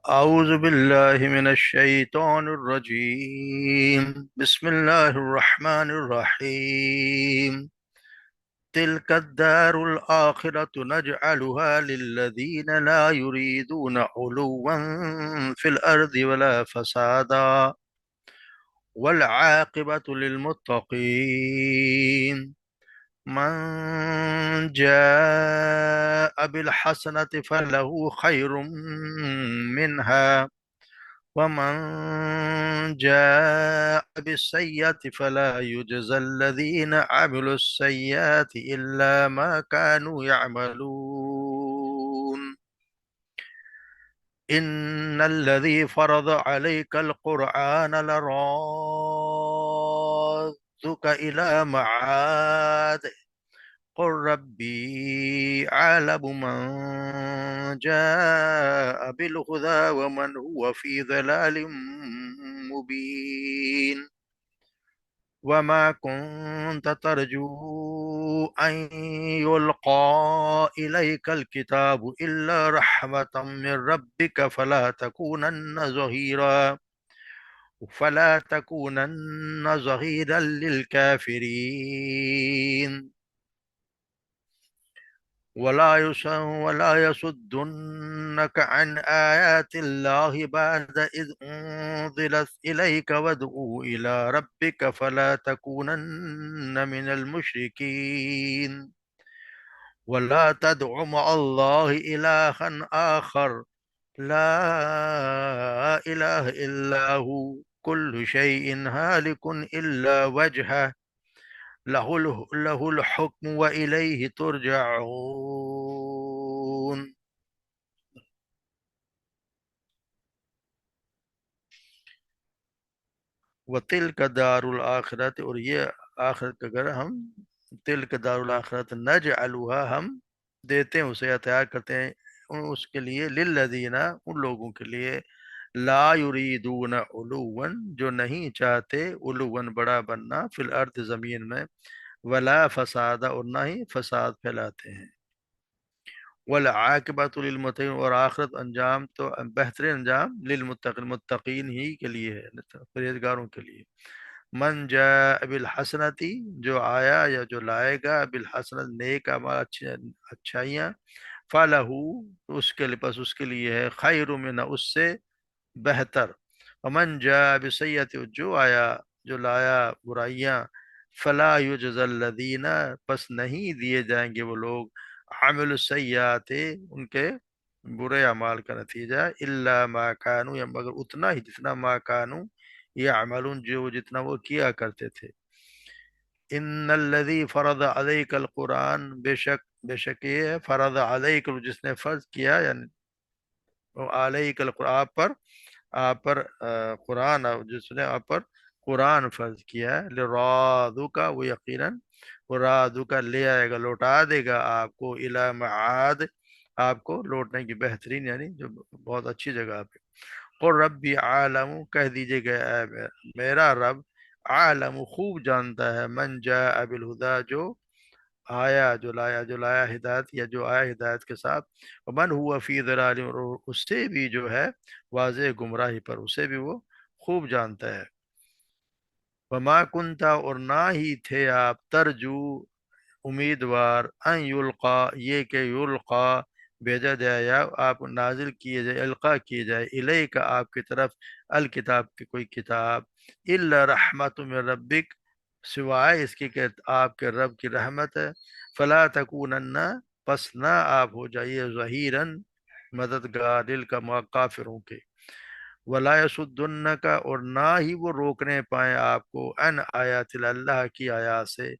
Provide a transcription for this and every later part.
أعوذ بالله من الشيطان الرجيم. بسم الله الرحمن الرحيم. تلك الدار الآخرة نجعلها للذين لا يريدون علوا في الأرض ولا فسادا والعاقبة للمتقين. من جاء بالحسنة فله خير منها ومن جاء بالسيئة فلا يجزى الذين عملوا السيئات إلا ما كانوا يعملون. إن الذي فرض عليك القرآن لرادك إلى معاد قل ربي أعلم من جاء بالهدى ومن هو في ضلال مبين. وما كنت ترجو أن يلقى إليك الكتاب إلا رحمة من ربك فلا تكونن ظهيرا للكافرين. ولا يصدنك عن آيات الله بعد إذ أنزلت إليك وادعوا إلى ربك فلا تكونن من المشركين. ولا تدع مع الله إلها آخر لا إله إلا هو كل شيء هالك إلا وجهه له الحكم وإليه ترجعون. وتلک دار الآخرت، اور یہ آخرت کا گھر ہم تلک دار الآخرت نجعلها ہم دیتے ہیں اسے، تیار کرتے ہیں اس کے لیے للذین ان لوگوں کے لیے لا یریدون علوا جو نہیں چاہتے علوا بڑا بننا فی الارض زمین میں ولا فساد اور نہ ہی فساد پھیلاتے ہیں والعاقبۃ للمتقین اور آخرت انجام تو بہترین انجام للمتقین متقین ہی کے لیے ہے، پرہیزگاروں کے لیے۔ من جاء بالحسنتی جو آیا یا جو لائے گا بالحسنت نیک اعمال اچھائیاں فلہ اس کے لیے پس اس کے لیے ہے خیر من اس سے بہتر، ومن جاء بسیئت جو آیا جو لایا برائیاں فلا یجزی الذین پس نہیں دیے جائیں گے وہ لوگ عامل السیئات ان کے برے اعمال کا نتیجہ الا ما کانوا یا مگر اتنا ہی جتنا ما کانوا یعملون جو جتنا وہ کیا کرتے تھے۔ ان الذی فرض علیک القرآن بے شک یہ ہے فرض علیک جس نے فرض کیا یعنی علیک القرآن آپ پر قرآن جس نے آپ پر قرآن فرض کیا ہے لرادو کا وہ یقیناً رادو کا لے آئے گا لوٹا دے گا آپ کو الی معاد آپ کو لوٹنے کی بہترین یعنی جو بہت اچھی جگہ پہ۔ قل ربی عالم کہہ دیجئے گا اے میرا رب عالم خوب جانتا ہے من جاء بالہدی جو لایا ہدایت یا جو آیا ہدایت کے ساتھ ومن ہوا فی ضلال اور اس سے بھی جو ہے واضح گمراہی پر اسے بھی وہ خوب جانتا ہے۔ وما کنتا اور نہ ہی تھے آپ ترجو امیدوار ان یلقا یہ کہ یلقا بھیجا جائے یا آپ نازل کیے جائے القا کیے جائے الیک آپ کی طرف الکتاب کی کوئی کتاب الا رحمت من ربک سوائے اس کی کہ آپ کے رب کی رحمت ہے فلا تکونن پس نہ آپ ہو جائیے ظہیراً مددگار دل کا کافروں کے ولا یصدنک اور نہ ہی وہ روکنے پائیں آپ کو ان آیات اللہ کی آیات سے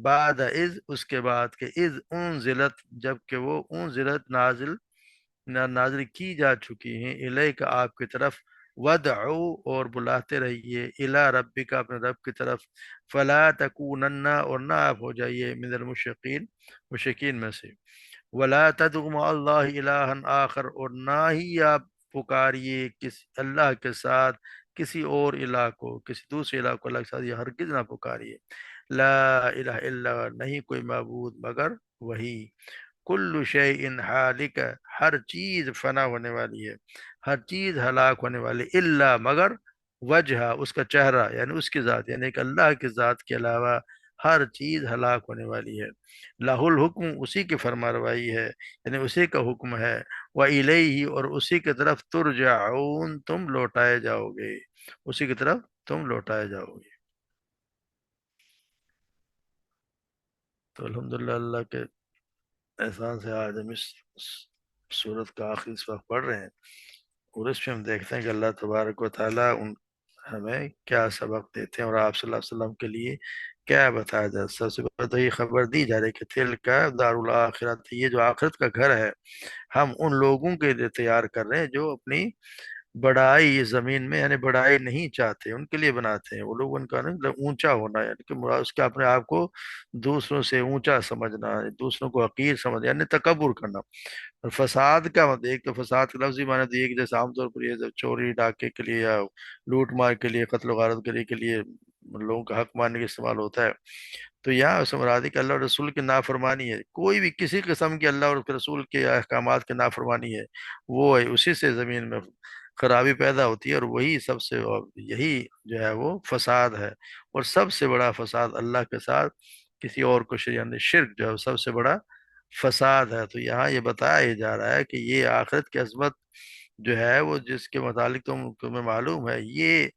بعد از اس کے بعد کہ از انزلت جب کہ وہ انزلت نازل کی جا چکی ہیں الیک آپ کی طرف ودعو اور بلاتے رہیے الی ربک اپنے رب کی طرف فلا تکونن اور نہ آپ ہو جائیے من مشرکین میں سے ولا تدع مع اللہ الہا آخر اور نہ ہی آپ پکاریے کسی اللہ کے ساتھ کسی اور الہ کو کسی دوسرے الہ کو اللہ کے ساتھ یہ ہرگز نہ پکاریے لا الہ الا نہیں کوئی معبود مگر وہی کل شیء حالک، ہر چیز فنا ہونے والی ہے، ہر چیز ہلاک ہونے والی، الا مگر وجہ اس کا چہرہ، یعنی اس کی ذات، یعنی کہ اللہ کی ذات کے علاوہ ہر چیز ہلاک ہونے والی ہے۔ لہ الحکم، اسی کی فرما روائی ہے، یعنی اسی کا حکم ہے، وَإِلَيْهِ، اور اسی کی طرف ترجعون، تم لوٹائے جاؤ گے، اسی کی طرف تم لوٹائے جاؤ گے۔ تو الحمدللہ اللہ کے احسان سے آج ہم اس سورت کا آخری اس وقت پڑھ رہے ہیں، اور اس میں ہم دیکھتے ہیں کہ اللہ تبارک و تعالیٰ ہمیں کیا سبق دیتے ہیں، اور آپ صلی اللہ علیہ وسلم کے لیے کیا بتایا جاتا ہے۔ سب سے پہلے تو یہ خبر دی جا رہی ہے کہ تل کا دار الآخرت، یہ جو آخرت کا گھر ہے ہم ان لوگوں کے لیے تیار کر رہے ہیں جو اپنی بڑائی اس زمین میں، یعنی بڑائی نہیں چاہتے، ان کے لیے بناتے ہیں۔ وہ لوگ ان کا نا مطلب اونچا ہونا، یعنی کہ مراد اس کا اپنے آپ کو دوسروں سے اونچا سمجھنا، دوسروں کو حقیر سمجھنا، یعنی تکبر کرنا۔ اور فساد کا مطلب، ایک تو فساد کا لفظی معنی تو یہ کہ جیسے عام طور پر یہ چوری ڈاکے کے لیے یا لوٹ مار کے لیے، قتل و غارت کے لیے لوگوں کا حق ماننے کے استعمال ہوتا ہے، تو یہاں اس مراد ہے کہ اللہ اور رسول کی نافرمانی ہے، کوئی بھی کسی قسم کی اللہ اور اس کے رسول کے احکامات کی نافرمانی ہے، وہ ہے اسی سے زمین میں خرابی پیدا ہوتی ہے، اور وہی سب سے، یہی جو ہے وہ فساد ہے، اور سب سے بڑا فساد اللہ کے ساتھ کسی اور کو یعنی شرک جو ہے وہ سب سے بڑا فساد ہے۔ تو یہاں یہ بتایا ہی جا رہا ہے کہ یہ آخرت کی عظمت جو ہے وہ جس کے متعلق تمہیں معلوم ہے، یہ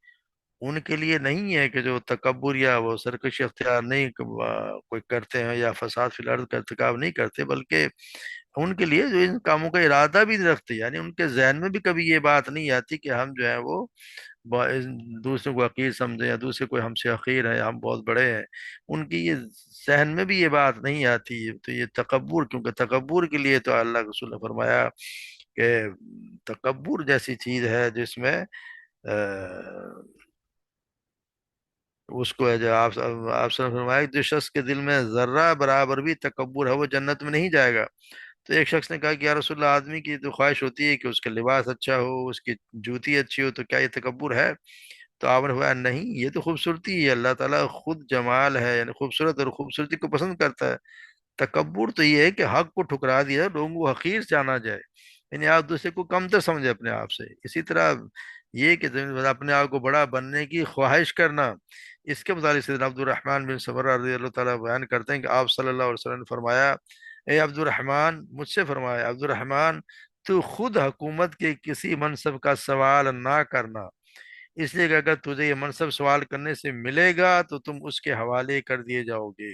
ان کے لیے نہیں ہے کہ جو تکبر یا وہ سرکشی اختیار نہیں کوئی کرتے ہیں، یا فساد فی الارض کا ارتکاب نہیں کرتے، بلکہ ان کے لیے جو ان کاموں کا ارادہ بھی نہیں رکھتے، یعنی ان کے ذہن میں بھی کبھی یہ بات نہیں آتی کہ ہم جو ہے وہ دوسروں کو حقیر سمجھیں، یا دوسرے کوئی ہم سے حقیر ہے، ہم بہت بڑے ہیں، ان کی یہ ذہن میں بھی یہ بات نہیں آتی۔ تو یہ تکبر، کیونکہ تکبر کے لیے تو اللہ کے رسول نے فرمایا کہ تکبر جیسی چیز ہے جس میں اس کو ہے جو آپ سے فرمایا کہ جس شخص کے دل میں ذرہ برابر بھی تکبر ہے وہ جنت میں نہیں جائے گا۔ تو ایک شخص نے کہا کہ یا رسول اللہ، آدمی کی تو خواہش ہوتی ہے کہ اس کا لباس اچھا ہو، اس کی جوتی اچھی ہو، تو کیا یہ تکبر ہے؟ تو آپ نے فرمایا نہیں، یہ تو خوبصورتی ہے، اللہ تعالیٰ خود جمال ہے، یعنی خوبصورت، اور خوبصورتی کو پسند کرتا ہے۔ تکبر تو یہ ہے کہ حق کو ٹھکرا دیا جائے، لوگوں کو حقیر جانا جائے، یعنی آپ دوسرے کو کمتر سمجھے اپنے آپ سے۔ اسی طرح یہ کہ اپنے آپ کو بڑا بننے کی خواہش کرنا، اس کے متعلق سیدنا عبد الرحمن بن صبر رضی اللہ تعالیٰ بیان کرتے ہیں کہ آپ صلی اللہ علیہ وسلم نے فرمایا، اے عبد الرحمن، مجھ سے فرمایا عبد الرحمن، تو خود حکومت کے کسی منصب کا سوال نہ کرنا، اس لیے کہ اگر تجھے یہ منصب سوال کرنے سے ملے گا تو تم اس کے حوالے کر دیے جاؤ گے،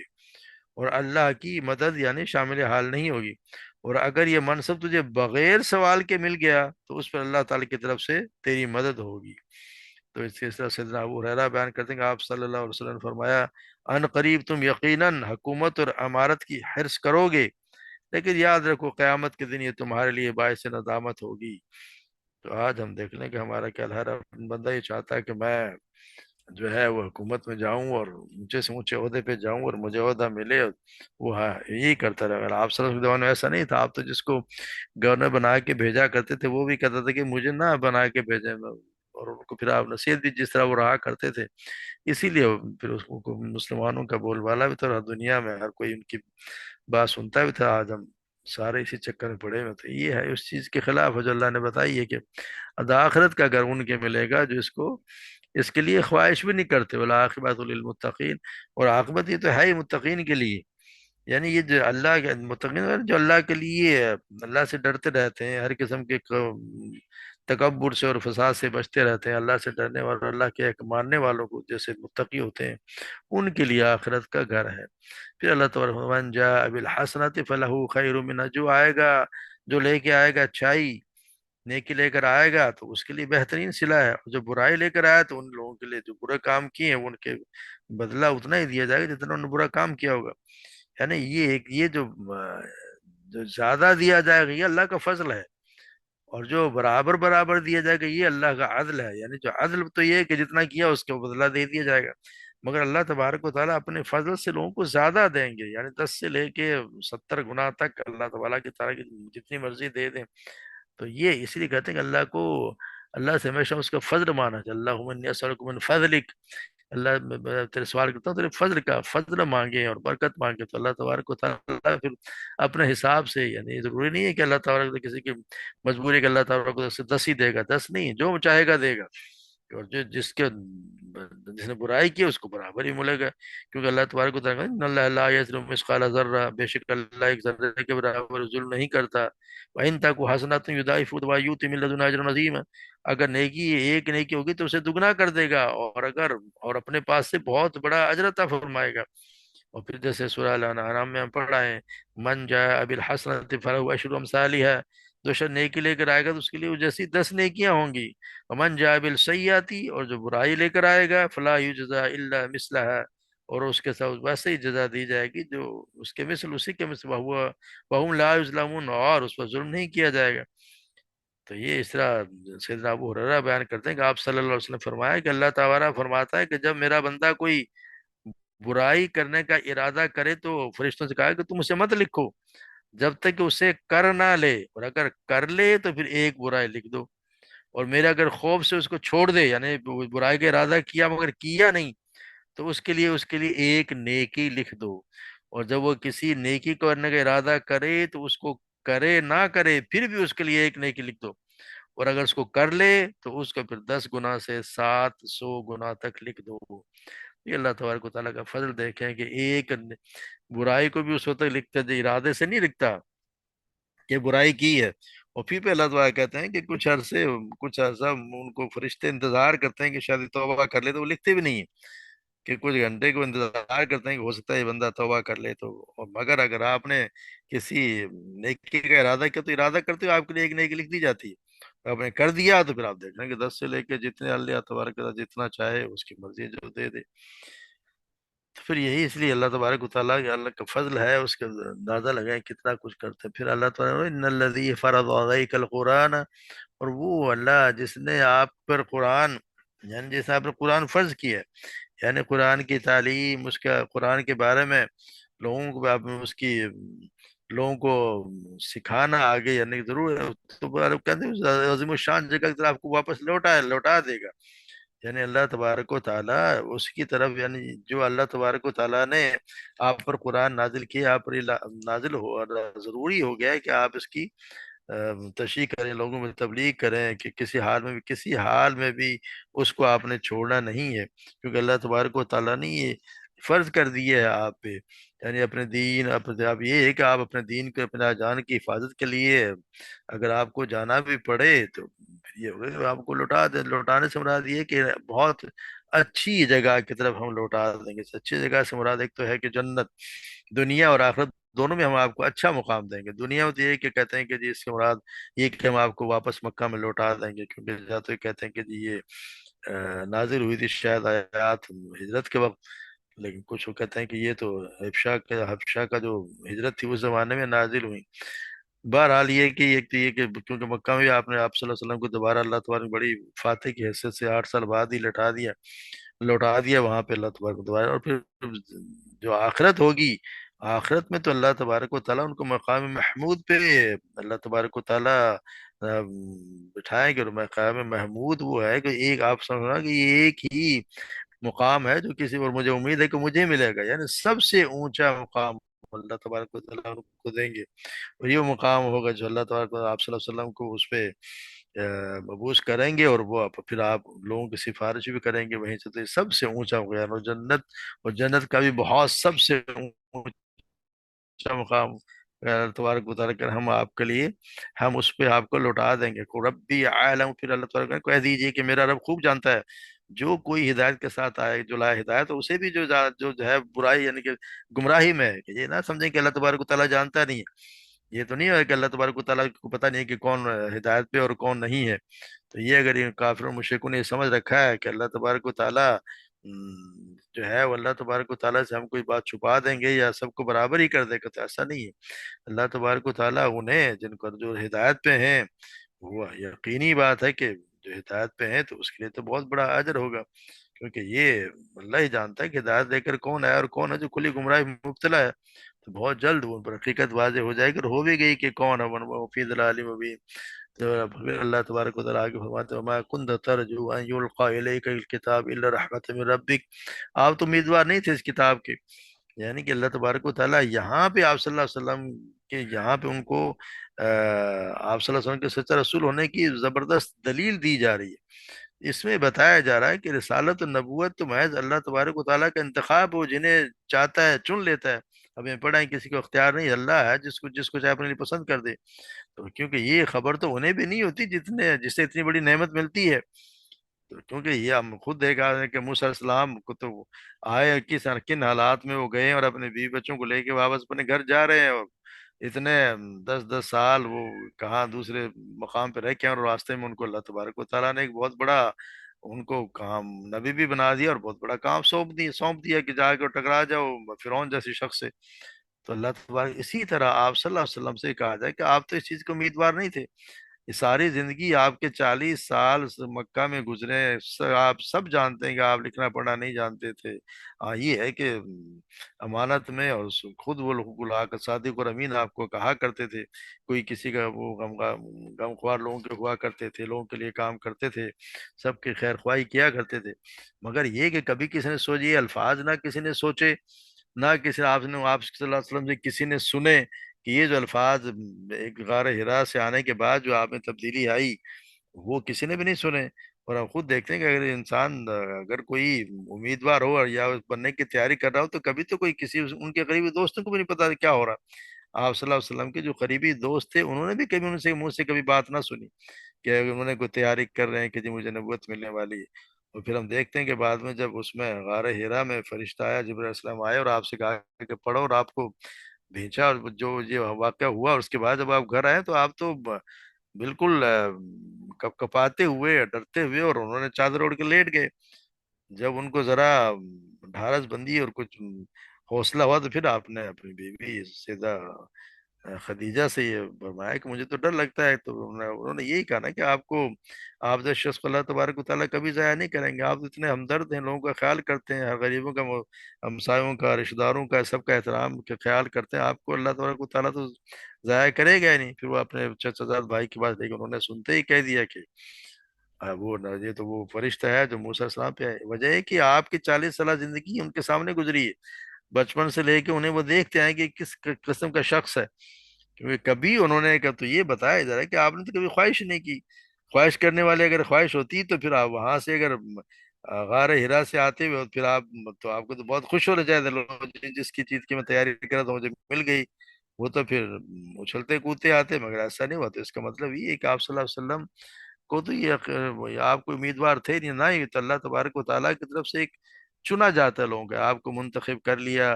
اور اللہ کی مدد یعنی شامل حال نہیں ہوگی، اور اگر یہ منصب تجھے بغیر سوال کے مل گیا تو اس پر اللہ تعالی کی طرف سے تیری مدد ہوگی۔ تو اس کے طرح سیدنا ابو ہریرہ بیان کرتے ہیں کہ آپ صلی اللہ علیہ وسلم نے فرمایا، ان قریب تم یقیناً حکومت اور امارت کی حرص کرو گے، لیکن یاد رکھو قیامت کے دن یہ تمہارے لیے باعث ندامت ہوگی۔ تو آج ہم دیکھ لیں کہ ہمارا کیا ہر بندہ یہ چاہتا ہے کہ میں جو ہے وہ حکومت میں جاؤں اور اونچے سے اونچے عہدے پہ جاؤں اور مجھے عہدہ ملے، وہ ہاں یہی کرتا رہا۔ اگر آپ صلی اللہ علیہ وسلم میں ایسا نہیں تھا، آپ تو جس کو گورنر بنا کے بھیجا کرتے تھے وہ بھی کہتا تھا کہ مجھے نہ بنا کے بھیجیں، اور ان کو پھر آپ نصیحت بھی جس طرح وہ رہا کرتے تھے، اسی لیے پھر اس کو مسلمانوں کا بول بالا بھی تھا، دنیا میں ہر کوئی ان کی بات سنتا بھی تھا۔ آج ہم سارے اسی چکر میں پڑے ہوئے، تو یہ ہے اس چیز کے خلاف ہے جو اللہ نے بتائی ہے کہ آخرت کا گھر ان کے ملے گا جو اس کے لیے خواہش بھی نہیں کرتے، والعاقبۃ للمتقین، اور عاقبت یہ تو ہے ہی متقین کے لیے، یعنی یہ جو اللہ کے متقین جو اللہ کے لیے اللہ سے ڈرتے رہتے ہیں، ہر قسم کے تکبر سے اور فساد سے بچتے رہتے ہیں، اللہ سے ڈرنے والوں، اللہ کے ایک ماننے والوں کو جیسے متقی ہوتے ہیں، ان کے لیے آخرت کا گھر ہے۔ پھر اللہ تبارک و تعالیٰ من جاء بالحسنۃ فلہ خیر منہا، جو آئے گا، جو لے کے آئے گا اچھائی، نیکی لے کر آئے گا تو اس کے لیے بہترین صلہ ہے، اور جو برائی لے کر آیا تو ان لوگوں کے لیے جو برے کام کیے ہیں ان کے بدلہ اتنا ہی دیا جائے گا جتنا انہوں نے برا کام کیا ہوگا، یعنی یہ جو زیادہ دیا جائے گا یہ اللہ کا فضل ہے، اور جو برابر برابر دیا جائے گا یہ اللہ کا عدل ہے، یعنی جو عدل تو یہ ہے کہ جتنا کیا اس کو بدلہ دے دیا جائے گا، مگر اللہ تبارک و تعالیٰ اپنے فضل سے لوگوں کو زیادہ دیں گے، یعنی 10 سے لے کے 70 گنا تک اللہ تعالیٰ کی تعالیٰ کی جتنی مرضی دے دیں۔ تو یہ اس لیے کہتے ہیں کہ اللہ سے ہمیشہ اس کا فضل مانا چاہیے، اللہم انی اسألک من فضلک، اللہ میں تیرے سوال کرتا ہوں تیرے فضل کا، فضل مانگے اور برکت مانگے تو اللہ تبارک و تعالیٰ پھر اپنے حساب سے، یعنی ضروری نہیں ہے کہ اللہ تعالیٰ کو کسی کی مجبوری کہ اللہ تعالیٰ کو 10 ہی دے گا، 10 نہیں، جو چاہے گا دے گا، اور جو جس نے برائی کی اس کو برابر ہی ملے گا، کیونکہ اللہ تبارک و تعالیٰ ان اللہ لا یظلم مثقال ذرہ، بے شک اللہ ایک ذرے کے برابر ظلم نہیں کرتا، وَإِن تَكُ حَسَنَةٌ يُضَاعِفْهَا وَيُؤْتِ مِن لَّدُنْهُ أَجْرًا عَظِيمًا، اگر نیکی ایک نیکی ہوگی تو اسے دگنا کر دے گا، اور اپنے پاس سے بہت بڑا اجر عطا فرمائے گا۔ اور پھر جیسے سورہ الانعام میں ہم پڑھ رہے ہیں، من جاء بالحسنۃ فلہ عشر امثالها، جو شخص نیکی لے کر آئے گا تو اس کے لیے وہ جیسی 10 نیکیاں ہوں گی، ومن جاء بالسیئۃ، اور جو برائی لے کر آئے گا فلا یجزا الا مثلها، اور اس کے ساتھ ویسے ہی جزا دی جائے گی جو اس کے مثل، اسی کے مثل، وہم لا یظلمون، اور اس پر ظلم نہیں کیا جائے گا۔ تو یہ اس طرح سیدنا ابو ہریرہ بیان کرتے ہیں کہ آپ صلی اللہ علیہ وسلم نے فرمایا کہ اللہ تعالیٰ فرماتا ہے کہ جب میرا بندہ کوئی برائی کرنے کا ارادہ کرے تو فرشتوں سے کہا کہ تم اسے مت لکھو جب تک کہ اسے کر نہ لے، اور اگر کر لے تو پھر ایک برائی لکھ دو، اور میرے اگر خوف سے اس کو چھوڑ دے، یعنی برائی کا ارادہ کیا مگر کیا نہیں، تو اس کے لیے ایک نیکی لکھ دو، اور جب وہ کسی نیکی کو کرنے کا ارادہ کرے تو اس کو کرے نہ کرے پھر بھی اس کے لیے ایک نیکی لکھ دو، اور اگر اس کو کر لے تو اس کو پھر 10 گنا سے 700 گنا تک لکھ دو۔ یہ اللہ تبارک و تعالیٰ کا فضل دیکھیں کہ ایک برائی کو بھی اس وقت لکھتا ہے، ارادے سے نہیں لکھتا کہ برائی کی ہے، اور پھر پہ اللہ تعالیٰ کہتے ہیں کہ کچھ عرصہ ان کو فرشتے انتظار کرتے ہیں کہ شاید یہ توبہ کر لے، تو وہ لکھتے بھی نہیں ہیں، کہ کچھ گھنٹے کو انتظار کرتے ہیں کہ ہو سکتا ہے یہ بندہ توبہ کر لے تو، اور مگر اگر آپ نے کسی نیکی کا ارادہ کیا تو ارادہ کرتے ہوئے آپ کے لیے ایک نیکی لکھ دی جاتی ہے، آپ نے کر دیا تو پھر آپ دیکھ لیں کہ 10 سے لے کے جتنے اللہ تبارک و تعالیٰ جتنا چاہے اس کی مرضی ہے جو دے دے۔ تو پھر یہی اس لیے اللہ تبارک و تعالیٰ کہ اللہ کا فضل ہے، اس کا اندازہ لگائیں کتنا کچھ کرتے ہیں۔ پھر اللہ تعالیٰ ان الذی فرض علیک القرآن، اور وہ اللہ جس نے آپ پر قرآن، یعنی جس نے آپ پر قرآن فرض کیا ہے، یعنی قرآن کی تعلیم، اس کا قرآن کے بارے میں لوگوں کو آپ اس کی لوگوں کو سکھانا آگے، یعنی ضرور ہے تو کہتے ہیں عظیم الشان جگہ کی طرف آپ کو واپس لوٹا دے گا، یعنی اللہ تبارک و تعالیٰ اس کی طرف، یعنی جو اللہ تبارک و تعالیٰ نے آپ پر قرآن نازل کیا، آپ پر یہ نازل ہو، اور ضروری ہو گیا ہے کہ آپ اس کی تشریح کریں، لوگوں میں تبلیغ کریں، کہ کسی حال میں بھی اس کو آپ نے چھوڑنا نہیں ہے، کیونکہ اللہ تبارک و تعالیٰ نے یہ فرض کر دیا ہے آپ پہ، یعنی اپنے دین، اب یہ ہے کہ آپ اپنے دین کو، اپنے جان کی حفاظت کے لیے اگر آپ کو جانا بھی پڑے تو پھر یہ ہوگا کہ آپ کو لوٹانے سے مراد یہ ہے کہ بہت اچھی جگہ کی طرف ہم لوٹا دیں گے۔ اچھی جگہ سے مراد ایک تو ہے کہ جنت، دنیا اور آخرت دونوں میں ہم آپ کو اچھا مقام دیں گے۔ دنیا میں تو یہ کہ کہتے ہیں کہ جی اس کے مراد یہ کہ ہم آپ کو واپس مکہ میں لوٹا دیں گے، کیونکہ یا تو یہ کہتے ہیں کہ جی یہ نازل ہوئی تھی شاید آیات ہجرت کے وقت، لیکن کچھ وہ کہتے ہیں کہ یہ تو حبشہ کا جو ہجرت تھی اس زمانے میں نازل ہوئی۔ بہرحال یہ کہ ایک تو یہ کہ کیونکہ مکہ میں بھی آپ صلی اللہ علیہ وسلم کو دوبارہ اللہ تبارک نے بڑی فاتح کی حیثیت سے 8 سال بعد ہی لوٹا دیا وہاں پہ اللہ تبارک و دوبارہ، اور پھر جو آخرت ہوگی، آخرت میں تو اللہ تبارک و تعالیٰ ان کو مقام محمود پہ اللہ تبارک و تعالیٰ بٹھائیں گے، اور مقام محمود وہ ہے کہ ایک آپ سمجھنا کہ یہ ایک ہی مقام ہے جو کسی، اور مجھے امید ہے کہ مجھے ملے گا، یعنی سب سے اونچا مقام اللہ تبارک و تعالیٰ ان کو دیں گے، اور یہ مقام ہوگا جو اللہ تبارک و تعالیٰ آپ صلی اللہ علیہ وسلم کو اس پہ مبعوث کریں گے، اور وہ پھر آپ لوگوں کی سفارش بھی کریں گے وہیں سے، تو یہ سب سے اونچا ہوگا، اور جنت کا بھی بہت سب سے اونچا مقام اللہ تبارک و تعالیٰ کر ہم آپ کے لیے، ہم اس پہ آپ کو لوٹا دیں گے۔ کو ربی عالم، پھر اللہ تعالیٰ کہہ دیجئے کہ میرا رب خوب جانتا ہے، جو کوئی ہدایت کے ساتھ آئے، جو لائے ہدایت، اسے بھی جو ہے برائی یعنی کہ گمراہی میں ہے، کہ یہ نہ سمجھیں کہ اللہ تبارک و تعالیٰ جانتا نہیں ہے، یہ تو نہیں ہے کہ اللہ تبارک و تعالیٰ کو پتہ نہیں ہے کہ کون ہدایت پہ اور کون نہیں ہے، تو یہ اگر ان کافر و مشرکوں نے یہ سمجھ رکھا ہے کہ اللہ تبارک و تعالیٰ جو ہے وہ اللہ تبارک و تعالیٰ سے ہم کوئی بات چھپا دیں گے یا سب کو برابر ہی کر دے گا، تو ایسا نہیں ہے۔ اللہ تبارک و تعالیٰ انہیں جن کو جو ہدایت پہ ہیں، وہ یقینی بات ہے کہ جو ہدایت پہ ہیں تو اس کے لیے تو بہت بڑا اجر ہوگا، کیونکہ یہ اللہ ہی جانتا ہے کہ ہدایت دے کر کون ہے اور کون ہے جو کھلی گمراہی میں مبتلا ہے، تو بہت جلد وہ پر حقیقت واضح ہو جائے گی، اور ہو بھی گئی کہ کون ہے، وہ فی ضلال مبین۔ تو پھر اللہ تبارک و تعالیٰ آگے فرماتے ہیں وما کنت ترجو ان یلقى الیک الکتاب الا رحمۃ من ربک، آپ تو امیدوار نہیں تھے اس کتاب کے، یعنی کہ اللہ تبارک و تعالیٰ یہاں پہ آپ صلی اللہ علیہ وسلم کے، یہاں پہ ان کو آپ صلی اللہ علیہ وسلم کے سچا رسول ہونے کی زبردست دلیل دی جا رہی ہے۔ اس میں بتایا جا رہا ہے کہ رسالت و نبوت تو محض اللہ تبارک و تعالیٰ کا انتخاب ہو، جنہیں چاہتا ہے چن لیتا ہے، ہمیں پڑھا ہے کسی کو اختیار نہیں، اللہ ہے جس کو چاہے اپنے لیے پسند کر دے۔ تو کیونکہ یہ خبر تو انہیں بھی نہیں ہوتی جسے اتنی بڑی نعمت ملتی ہے، تو کیونکہ یہ ہم خود دیکھا ہے کہ موسیٰ علیہ السلام کو تو آئے کن حالات میں وہ گئے اور اپنے بیوی بچوں کو لے کے واپس اپنے گھر جا رہے ہیں، اور اتنے 10 10 سال وہ کہاں دوسرے مقام پہ رہ کے، اور راستے میں ان کو اللہ تبارک و تعالیٰ نے ایک بہت بڑا ان کو کام نبی بھی بنا دیا، اور بہت بڑا کام سونپ دیا کہ جا کے ٹکرا جاؤ فرعون جیسی شخص سے۔ تو اللہ تبارک اسی طرح آپ صلی اللہ علیہ وسلم سے کہا جائے کہ آپ تو اس چیز کے امیدوار نہیں تھے، یہ ساری زندگی آپ کے 40 سال مکہ میں گزرے، آپ سب جانتے ہیں کہ آپ لکھنا پڑھنا نہیں جانتے تھے۔ ہاں یہ ہے کہ امانت میں اور خود وہ لوگ بلا کر صادق اور امین آپ کو کہا کرتے تھے، کوئی کسی کا وہ غم خوار لوگوں کے ہوا کرتے تھے، لوگوں کے لیے کام کرتے تھے، سب کی خیر خواہی کیا کرتے تھے، مگر یہ کہ کبھی کسی نے سوچے یہ الفاظ نہ کسی نے سوچے، نہ کسی آپ صلی اللہ علیہ وسلم سے کسی نے سنے کہ یہ جو الفاظ ایک غار حرا سے آنے کے بعد جو آپ میں تبدیلی آئی، وہ کسی نے بھی نہیں سنے۔ اور ہم خود دیکھتے ہیں کہ اگر انسان اگر کوئی امیدوار ہو اور یا بننے کی تیاری کر رہا ہو، تو کبھی تو کوئی کسی ان کے قریبی دوستوں کو بھی نہیں پتا کیا ہو رہا۔ آپ صلی اللہ علیہ وسلم کے جو قریبی دوست تھے انہوں نے بھی کبھی ان سے منہ سے کبھی بات نہ سنی کہ انہوں نے کوئی تیاری کر رہے ہیں کہ جی مجھے نبوت ملنے والی ہے۔ اور پھر ہم دیکھتے ہیں کہ بعد میں جب اس میں غار حرا میں فرشتہ آیا، جبرائیل علیہ السلام آئے اور آپ سے کہا کہ پڑھو، اور آپ کو بھیجا، اور جو یہ واقعہ ہوا اس کے بعد جب آپ گھر آئے تو آپ تو بالکل کپ کپاتے ہوئے ڈرتے ہوئے، اور انہوں نے چادر اوڑھ کے لیٹ گئے۔ جب ان کو ذرا ڈھارس بندی اور کچھ حوصلہ ہوا تو پھر آپ نے اپنی بیوی سیدہ خدیجہ سے یہ فرمایا کہ مجھے تو ڈر لگتا ہے، تو انہوں نے یہی کہا نا کہ آپ جو شخص کو اللہ تبارک و تعالیٰ کبھی ضائع نہیں کریں گے، آپ تو اتنے ہمدرد ہیں، لوگوں کا خیال کرتے ہیں، ہر غریبوں کا ہمسایوں کا رشتہ داروں کا سب کا احترام کا خیال کرتے ہیں، آپ کو اللہ تبارک و تعالیٰ تو ضائع کرے گا ہی نہیں۔ پھر وہ اپنے چچا زاد بھائی کی بات لیکن انہوں نے سنتے ہی کہہ دیا کہ یہ تو وہ فرشتہ ہے جو موسیٰ علیہ السلام پہ ہے۔ وجہ ہے کہ آپ کی 40 سالہ زندگی ان کے سامنے گزری ہے، بچپن سے لے کے انہیں وہ دیکھتے ہیں کہ کس قسم کا شخص ہے، کیونکہ کبھی انہوں نے تو یہ بتایا جا رہا ہے کہ آپ نے تو کبھی خواہش نہیں کی۔ خواہش کرنے والے اگر خواہش ہوتی تو پھر آپ وہاں سے اگر غار ہرا سے آتے ہوئے پھر آپ کو تو بہت خوش ہونا چاہتے لوگ، جس کی چیز کی میں تیاری کر رہا تھا مجھے مل گئی، وہ تو پھر اچھلتے کودتے آتے، مگر ایسا نہیں ہوا۔ تو اس کا مطلب یہ ہے کہ آپ صلی اللہ علیہ وسلم کو تو یہ آپ کو امیدوار تھے نہیں، نہ ہی تو اللہ تبارک و تعالیٰ کی طرف سے ایک چنا جاتا ہے لوگوں کا، آپ کو منتخب کر لیا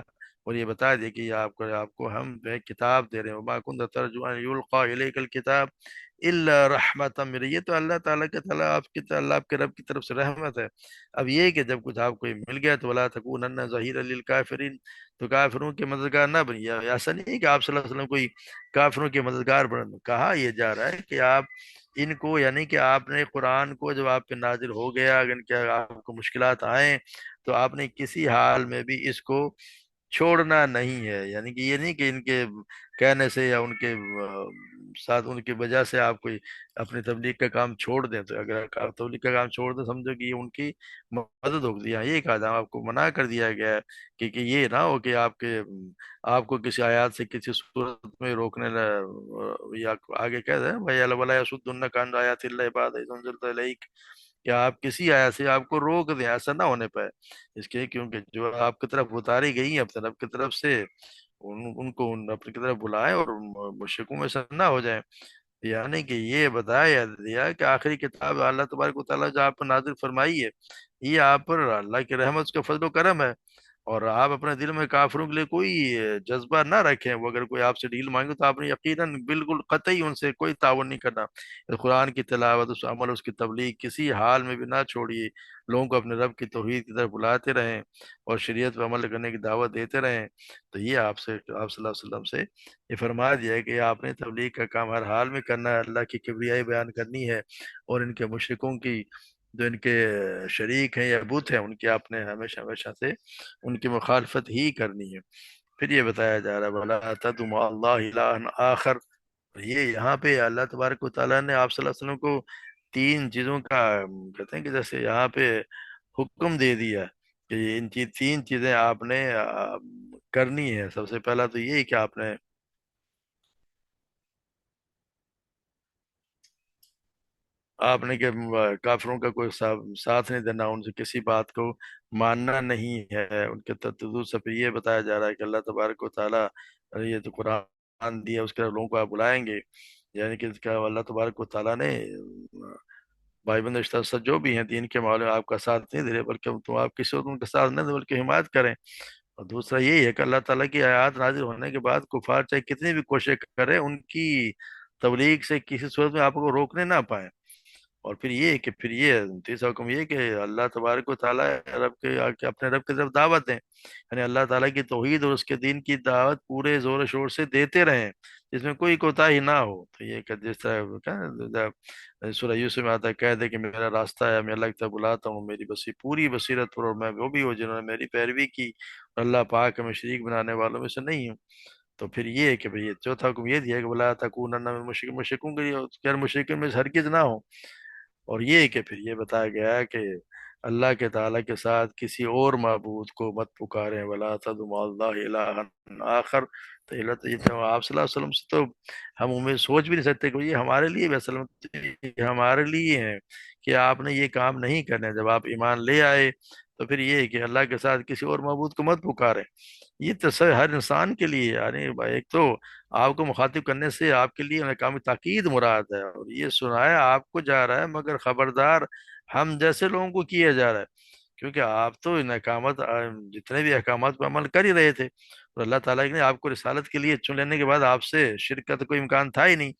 اور یہ بتا دیا کہ یہ آپ کو ہم جو ہے کتاب دے رہے ہیں، وما كنت ترجو ان يلقى اليك الكتاب الا رحمتا من، یہ تو اللہ تعالیٰ کے تعالیٰ آپ کے رب کی طرف سے رحمت ہے۔ اب یہ کہ جب کچھ آپ کو مل گیا تو ولا تكونن ظهيرا للكافرين، تو کافروں کے مددگار نہ بنیے۔ ایسا نہیں ہے کہ آپ صلی اللہ علیہ وسلم کوئی کافروں کے مددگار بن، کہا یہ جا رہا ہے کہ آپ ان کو، یعنی کہ آپ نے قرآن کو جب آپ پہ نازل ہو گیا، اگر کیا آپ کو مشکلات آئیں تو آپ نے کسی حال میں بھی اس کو چھوڑنا نہیں ہے، یعنی کہ یہ نہیں کہ ان کے کہنے سے یا ان کے ساتھ ان کی وجہ سے آپ کوئی اپنی تبلیغ کا کام چھوڑ دیں، تو اگر آپ تبلیغ کا کام چھوڑ دیں سمجھو کہ یہ ان کی مدد ہوگی۔ یہاں یہ کہا جائے آپ کو منع کر دیا گیا ہے کہ یہ نہ ہو کہ آپ کو کسی آیات سے کسی صورت میں روکنے یا آگے کہہ دیں بھائی وَلَا يَصُدُّنَّكَ عَنْ آيَاتِ اللَّهِ بَعْدَ إِذْ أُنزِلَتْ إِلَيْكَ، کہ آپ کسی آیت سے آپ کو روک دیں، ایسا نہ ہونے پائے، اس کے کیونکہ جو آپ کی طرف اتاری گئی ہیں اپنے رب کی طرف سے، ان کو اپنی طرف بلائیں اور مشرکوں میں سے نہ ہو جائیں۔ یعنی کہ یہ بتایا دیا کہ آخری کتاب اللہ تبارک و تعالیٰ جو آپ پر نازل فرمائی ہے، یہ آپ پر اللہ کی رحمت کا فضل و کرم ہے، اور آپ اپنے دل میں کافروں کے لیے کوئی جذبہ نہ رکھیں، وہ اگر کوئی آپ سے ڈیل مانگے تو آپ نے یقیناً بالکل قطعی ان سے کوئی تعاون نہیں کرنا۔ قرآن کی تلاوت، اس عمل، اس کی تبلیغ کسی حال میں بھی نہ چھوڑیے، لوگوں کو اپنے رب کی توحید کی طرف بلاتے رہیں اور شریعت پر عمل کرنے کی دعوت دیتے رہیں۔ تو یہ آپ صلی اللہ علیہ وسلم سے یہ فرما دیا ہے کہ آپ نے تبلیغ کا کام ہر حال میں کرنا ہے، اللہ کی کبریائی بیان کرنی ہے، اور ان کے مشرکوں کی جو ان کے شریک ہیں یا بت ہیں ان کی آپ نے ہمیشہ ہمیشہ سے ان کی مخالفت ہی کرنی ہے۔ پھر یہ بتایا جا رہا ہے وَلَا تَدْعُ مَعَ اللَّهِ إِلَٰهًا آخر، یہ یہاں پہ اللہ تبارک و تعالیٰ نے آپ صلی اللہ علیہ وسلم کو تین چیزوں کا کہتے ہیں کہ جیسے یہاں پہ حکم دے دیا کہ ان تین چیزیں آپ نے کرنی ہے. سب سے پہلا تو یہی کہ آپ نے کہ کافروں کا کوئی ساتھ نہیں دینا، ان سے کسی بات کو ماننا نہیں ہے. ان کے تدور سے پھر یہ بتایا جا رہا ہے کہ اللہ تبارک و تعالیٰ یہ تو قرآن دیا، اس کے لوگوں کو آپ بلائیں گے. یعنی کہ اس کا اللہ تبارک و تعالیٰ نے بھائی بندو رشتہ سب جو بھی ہیں دین کے معاملے میں آپ کا ساتھ نہیں دے رہے، بلکہ تم آپ کسی اور ان کے ساتھ نہ دیں بلکہ حمایت کریں. اور دوسرا یہی ہے کہ اللہ تعالیٰ کی آیات نازل ہونے کے بعد کفار چاہے کتنی بھی کوشش کرے، ان کی تبلیغ سے کسی صورت میں آپ کو روکنے نہ پائیں. اور پھر یہ کہ پھر یہ تیسرا حکم یہ کہ اللہ تبارک و تعالیٰ رب کے کہ اپنے رب کی طرف دعوت دیں. یعنی اللہ تعالیٰ کی توحید اور اس کے دین کی دعوت پورے زور و شور سے دیتے رہیں، جس میں کوئی کوتاہی نہ ہو. تو یہ کہ جس طرح سورہ یوسف میں آتا ہے، کہہ دے کہ میرا راستہ ہے، میں اللہ کی طرف بلاتا ہوں میری پوری بصیرت پر، اور میں وہ بھی ہوں جنہوں نے میری پیروی کی، اور اللہ پاک میں شریک بنانے والوں میں سے نہیں ہوں. تو پھر یہ ہے کہ بھئی یہ چوتھا حکم یہ دیا کہ بلا تکونن من مشرکوں کے غیر مشرکین میں سے ہرگز نہ ہو. اور یہ کہ پھر یہ بتایا گیا ہے کہ اللہ کے تعالیٰ کے ساتھ کسی اور معبود کو مت پکاریں، ولا تدعوا مع اللہ الہ آخر. تو یہ تو آپ صلی اللہ علیہ وسلم سے تو ہم امید سوچ بھی نہیں سکتے کہ یہ ہمارے لیے بھی اصل میں ہمارے لیے ہے کہ آپ نے یہ کام نہیں کرنے. جب آپ ایمان لے آئے تو پھر یہ ہے کہ اللہ کے ساتھ کسی اور معبود کو مت پکاریں. یہ تو ہر انسان کے لیے، یعنی ایک تو آپ کو مخاطب کرنے سے آپ کے لیے مقامی تاکید مراد ہے، اور یہ سنایا آپ کو جا رہا ہے مگر خبردار ہم جیسے لوگوں کو کیا جا رہا ہے. کیونکہ آپ تو ان احکامات جتنے بھی احکامات پر عمل کر ہی رہے تھے، اور اللہ تعالیٰ نے آپ کو رسالت کے لیے چن لینے کے بعد آپ سے شرک کا تو کوئی امکان تھا ہی نہیں.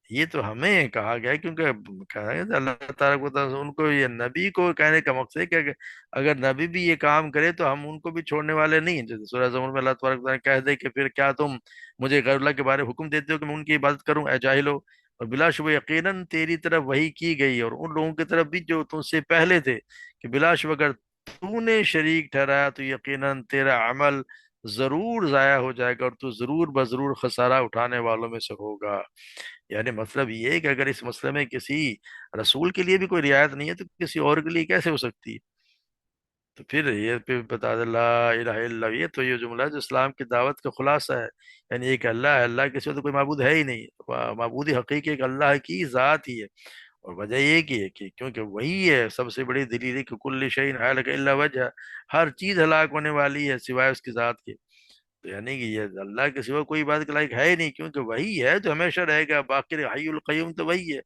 یہ تو ہمیں کہا گیا ہے، کیونکہ کہا گیا کہ اللہ تعالیٰ کو ان کو یہ نبی کو کہنے کا مقصد ہے کہ اگر نبی بھی یہ کام کرے تو ہم ان کو بھی چھوڑنے والے نہیں ہیں. جیسے سورہ زمر میں اللہ تبارک و تعالیٰ کہہ دے کہ پھر کیا تم مجھے غیر اللہ کے بارے میں حکم دیتے ہو کہ میں ان کی عبادت کروں اے جاہلو. اور بلا شبہ یقیناً تیری طرف وحی کی گئی اور ان لوگوں کی طرف بھی جو تم سے پہلے تھے، کہ بلا شبہ اگر تو نے شریک ٹھہرایا تو یقیناً تیرا عمل ضرور ضائع ہو جائے گا، اور تو ضرور بضرور خسارہ اٹھانے والوں میں سے ہوگا. یعنی مطلب یہ ہے کہ اگر اس مسئلے میں کسی رسول کے لیے بھی کوئی رعایت نہیں ہے تو کسی اور کے لیے کیسے ہو سکتی ہے؟ تو پھر یہ پھر بتا دے لا الہ الا اللہ، یہ تو یہ جملہ ہے جو اسلام کی دعوت کا خلاصہ ہے. یعنی ایک اللہ ہے، اللہ کے سوا تو کوئی معبود ہے ہی نہیں. معبودی حقیقی ایک اللہ کی ذات ہی ہے. اور وجہ یہ کی ہے کہ کیونکہ وہی ہے سب سے بڑی دلیل ہے کہ کل شیء ہالک الا وجہ، ہر چیز ہلاک ہونے والی ہے سوائے اس کی ذات کے. تو یعنی کہ یہ اللہ کے سوا کوئی بات کے لائق ہے ہی نہیں، کیونکہ وہی ہے جو ہمیشہ رہے گا. باقی حی القیوم تو وہی ہے،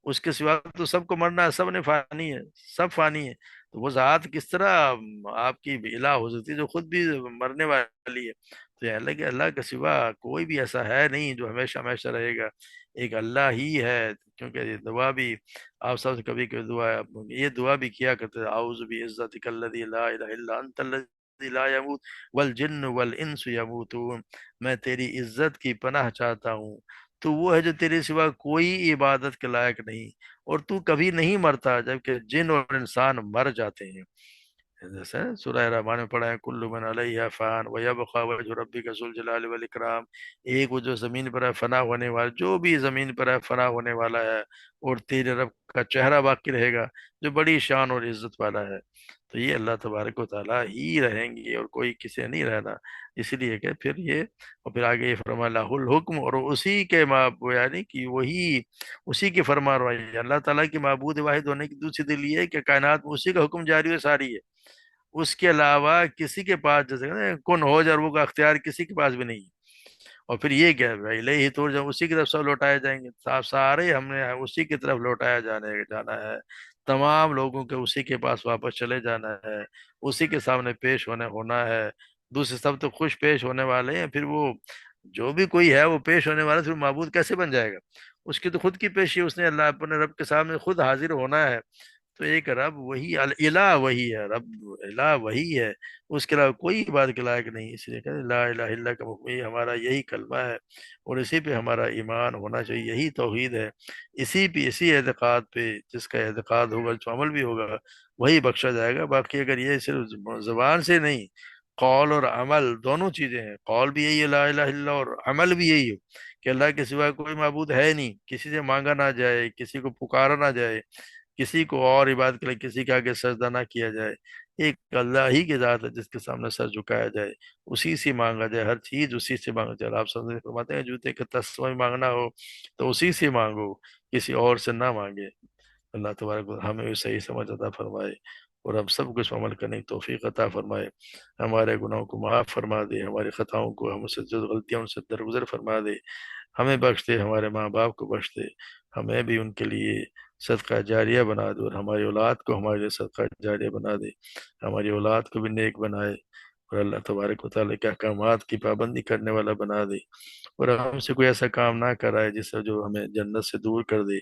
اس کے سوا تو سب کو مرنا ہے، سب نے فانی ہے، سب فانی ہے. تو وہ ذات کس طرح آپ کی الہ ہو سکتی ہے جو خود بھی مرنے والی ہے؟ تو یہ اللہ کے سوا کوئی بھی ایسا ہے نہیں جو ہمیشہ ہمیشہ رہے گا. ایک اللہ ہی ہے. کیونکہ یہ دعا بھی آپ سب سے کبھی کبھی یہ دعا بھی کیا کرتے ہیں، اعوذ بعزتک الذی لا الہ الا انت الذی لا يموت والجن والانس یموتون. میں تیری عزت کی پناہ چاہتا ہوں، تو وہ ہے جو تیرے سوا کوئی عبادت کے لائق نہیں، اور تو کبھی نہیں مرتا جبکہ جن اور انسان مر جاتے ہیں. جیسے سورہ رحمان میں پڑھا ہے کل من علیہا فان ویبقى وجہ ربک ذو الجلال والاکرام. ایک وہ جو زمین پر ہے فنا ہونے والا، جو بھی زمین پر ہے فنا ہونے والا ہے، اور تیرے رب کا چہرہ باقی رہے گا جو بڑی شان اور عزت والا ہے. تو یہ اللہ تبارک و تعالیٰ ہی رہیں گے اور کوئی کسی نے نہیں رہنا. اس لیے کہ پھر یہ اور پھر آگے یہ فرما لاہ الحکم، اور اسی کے یعنی کہ وہی اسی کی فرما روائی ہے. اللہ تعالیٰ کی معبود واحد ہونے کی دوسری دلیل یہ ہے کہ کائنات میں اسی کا حکم جاری و ساری ہے. اس کے علاوہ کسی کے پاس جیسے کن ہو جائے وہ کا اختیار کسی کے پاس بھی نہیں ہے. اور پھر یہ کیا ہے الیہ ترجع، اسی کی طرف سب لوٹائے جائیں گے. سارے ہم نے اسی کی طرف لوٹایا جانا ہے. تمام لوگوں کے اسی کے پاس واپس چلے جانا ہے، اسی کے سامنے پیش ہونا ہے. دوسرے سب تو خوش پیش ہونے والے ہیں، پھر وہ جو بھی کوئی ہے وہ پیش ہونے والا، پھر معبود کیسے بن جائے گا؟ اس کی تو خود کی پیشی، اس نے اللہ اپنے رب کے سامنے خود حاضر ہونا ہے. تو ایک رب وہی الہ وہی ہے، رب الہ وہی ہے، اس کے علاوہ کوئی بات کے لائق نہیں. اس لیے کہ لا الہ الا کا مفہوم ہمارا یہی کلمہ ہے، اور اسی پہ ہمارا ایمان ہونا چاہیے. یہی توحید ہے. اسی اعتقاد پہ جس کا اعتقاد ہوگا، جو عمل بھی ہوگا، وہی بخشا جائے گا. باقی اگر یہ صرف زبان سے نہیں قول اور عمل دونوں چیزیں ہیں، قول بھی یہی ہے لا الہ الا اللہ، اور عمل بھی یہی ہے کہ اللہ کے سوا کوئی معبود ہے نہیں، کسی سے مانگا نہ جائے، کسی کو پکارا نہ جائے، کسی کو اور عبادت کے لیے کسی کے آگے سجدہ نہ کیا جائے، ایک اللہ ہی کی ذات ہے جس کے سامنے سر جھکایا جائے، اسی سے مانگا جائے، ہر چیز اسی سے مانگا جائے۔ آپ سب فرماتے ہیں جوتے کا تسمہ بھی مانگنا ہو تو اسی سے مانگو، کسی اور سے نہ مانگے۔ اللہ تبارک و تعالی ہمیں بھی صحیح سمجھ عطا فرمائے، اور ہم سب کچھ عمل کرنے کی توفیق عطا فرمائے، ہمارے گناہوں کو معاف فرما دے، ہماری خطاؤں کو، ہم سے جو غلطیاں ان سے درگزر فرما دے، ہمیں بخش دے، ہمارے ماں باپ کو بخش دے، ہمیں بھی ان کے لیے صدقہ جاریہ بنا دے، اور ہماری اولاد کو ہمارے لیے صدقہ جاریہ بنا دے، ہماری اولاد کو بھی نیک بنائے، اور اللہ تبارک و تعالیٰ کے احکامات کی پابندی کرنے والا بنا دے، اور ہم سے کوئی ایسا کام نہ کرائے جس سے جو ہمیں جنت سے دور کر دے،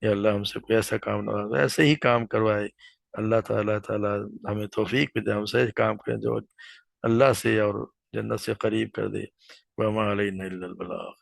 یا اللہ ہم سے کوئی ایسا کام نہ ہو ایسے ہی کام کروائے۔ اللہ تعالیٰ ہمیں توفیق بھی دے، ہم سے کام کریں جو اللہ سے اور جنت سے قریب کر دے۔ وما علینا الا البلاغ۔